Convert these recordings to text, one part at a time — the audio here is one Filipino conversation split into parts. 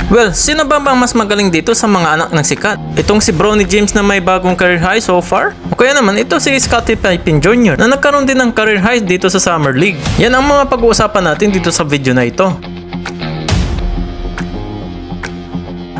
Well, sino ba bang mas magaling dito sa mga anak ng sikat? Itong si Bronny James na may bagong career high so far? O kaya naman ito si Scottie Pippen Jr. na nagkaroon din ng career high dito sa Summer League? Yan ang mga pag-uusapan natin dito sa video na ito.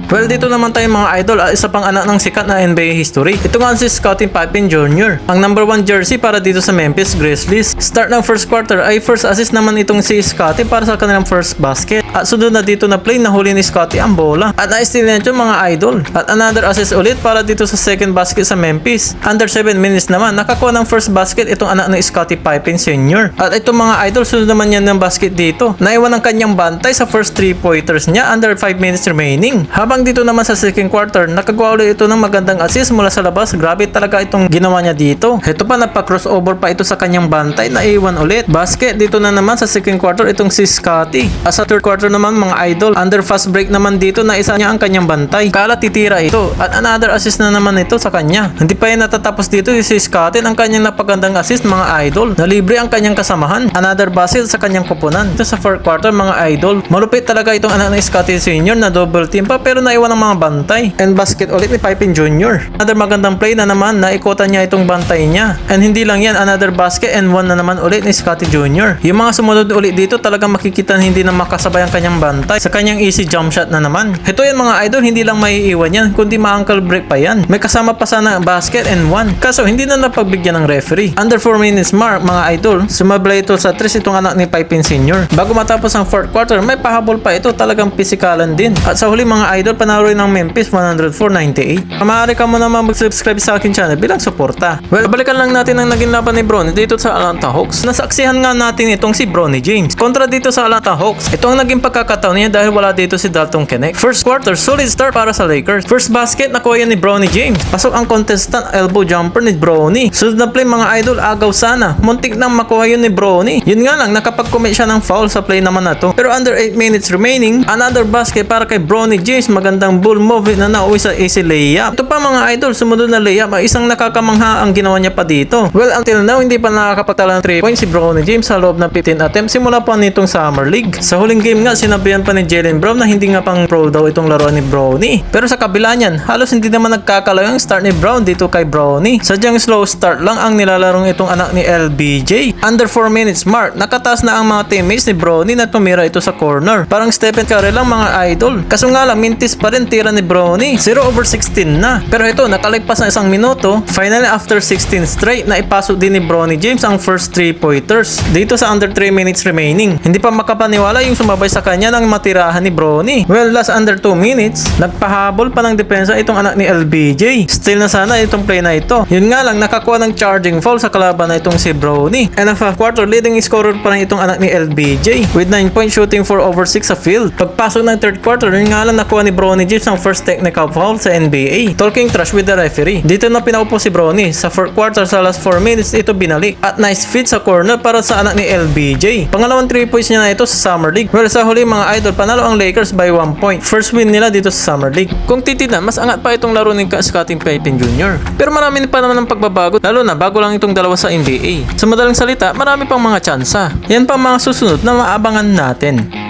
Well, dito naman tayo mga idol, isa pang anak ng sikat na NBA history. Ito nga si Scottie Pippen Jr. Ang number 1 jersey para dito sa Memphis Grizzlies. Start ng first quarter ay first assist naman itong si Scottie para sa kanilang first basket. At sunod na dito na play, nahuli ni Scottie ang bola. At na-steal na ito mga idol. At another assist ulit para dito sa second basket sa Memphis. Under 7 minutes naman, nakakuha ng first basket itong anak ni Scottie Pippen Sr. At itong mga idol, sunod naman yan ng basket dito. Naiwan ang kanyang bantay sa first 3-pointers niya under 5 minutes remaining. Habang dito naman sa second quarter, nakagawa ulit ito ng magandang assist mula sa labas. Grabe talaga itong ginawa niya dito. Ito pa, nagpa-crossover pa ito sa kanyang bantay, naiwan ulit. Basket dito na naman sa second quarter itong si Scottie. At sa third quarter naman mga idol, under fast break naman dito, naisa niya ang kanyang bantay. Kala titira ito. At another assist na naman ito sa kanya. Hindi pa yan natatapos dito si Scottie ang kanyang napagandang assist mga idol. Nalibre ang kanyang kasamahan. Another basket sa kanyang kupunan. Ito sa fourth quarter mga idol. Malupit talaga itong anak ni Scottie Sr. na double team pa pero naiwan ng mga bantay. And basket ulit ni Pippen Jr. Another magandang play na naman, naikutan niya itong bantay niya. And hindi lang yan, another basket and one na naman ulit ni Scottie Jr. Yung mga sumunod ulit dito, talagang makikita na hindi na makasabay ang kanyang bantay sa kanyang easy jump shot na naman. Ito yan mga idol, hindi lang maiiwan yan, kundi ma-ankle break pa yan. May kasama pa sana basket and one. Kaso hindi na napagbigyan ng referee. Under 4 minutes mark mga idol, sumablay ito sa 3 itong anak ni Pippen Sr. Bago matapos ang fourth quarter, may pahabol pa ito, talagang pisikalan din. At sa huli mga idol, panalo ng Memphis 104-98. Maaari ka mo naman mag-subscribe sa akin channel bilang suporta. Well, balikan lang natin ang naging laban ni Bronny dito sa Atlanta Hawks. Nasaksihan nga natin itong si Bronny James kontra dito sa Atlanta Hawks. Ito ang naging pagkakataon niya dahil wala dito si Dalton Knecht. First quarter, solid start para sa Lakers. First basket, nakuha yan ni Bronny James. Pasok ang contestant elbow jumper ni Bronny. Sunod na play mga idol, agaw sana. Muntik nang makuha yun ni Bronny. Yun nga lang, nakapag-commit siya ng foul sa play naman na to. Pero under 8 minutes remaining, another basket para kay Bronny James. Magandang bull move na nauwi sa easy layup. Ito pa mga idol, sumunod na layup, isang nakakamangha ang ginawa niya pa dito. Well, until now, hindi pa nakakapagtala ng 3 points si Bronny James sa loob ng 15 attempts simula pa nitong Summer League. Sa huling game nga, sinabihan pa ni Jaylen Brown na hindi nga pang pro daw itong laruan ni Bronny. Pero sa kabila niyan, halos hindi naman nagkakalayo ang start ni Brown dito kay Bronny. Sadyang slow start lang ang nilalarong itong anak ni LBJ. Under 4 minutes mark, nakataas na ang mga teammates ni Bronny na tumira ito sa corner. Parang Stephen Curry lang mga idol. Kaso nga lang, mintis pa rin tira ni Bronny. 0/16 na. Pero ito, nakalipas na isang minuto. Finally, after 16 straight, na ipasok din ni Bronny James ang first 3-pointers. Dito sa under 3 minutes remaining. Hindi pa makapaniwala yung sumabay sa kanya ng matirahan ni Bronny. Well, last under 2 minutes, nagpahabol pa ng depensa itong anak ni LBJ. Still na sana itong play na ito. Yun nga lang, nakakuha ng charging foul sa kalaban na itong si Bronny. And ang fourth quarter, leading scorer pa rin itong anak ni LBJ with 9-point shooting 4/6 sa field. Pagpasok ng third quarter, yun nga lang nakuha ni Bronny James ang first technical foul sa NBA. Talking trash with the referee. Dito na pinaupo si Bronny. Sa fourth quarter sa last 4 minutes ito binalik. At nice feed sa corner para sa anak ni LBJ. Pangalawang 3 points niya na ito sa Summer League. Well, sa huli mga idol, panalo ang Lakers by 1 point. First win nila dito sa Summer League. Kung titignan, mas angat pa itong laro ni Scottie Pippen Jr. Pero marami pa naman ng pagbabago, lalo na bago lang itong dalawa sa NBA. Sa madaling salita, marami pang mga tsansa. Yan pa mga susunod na maabangan natin.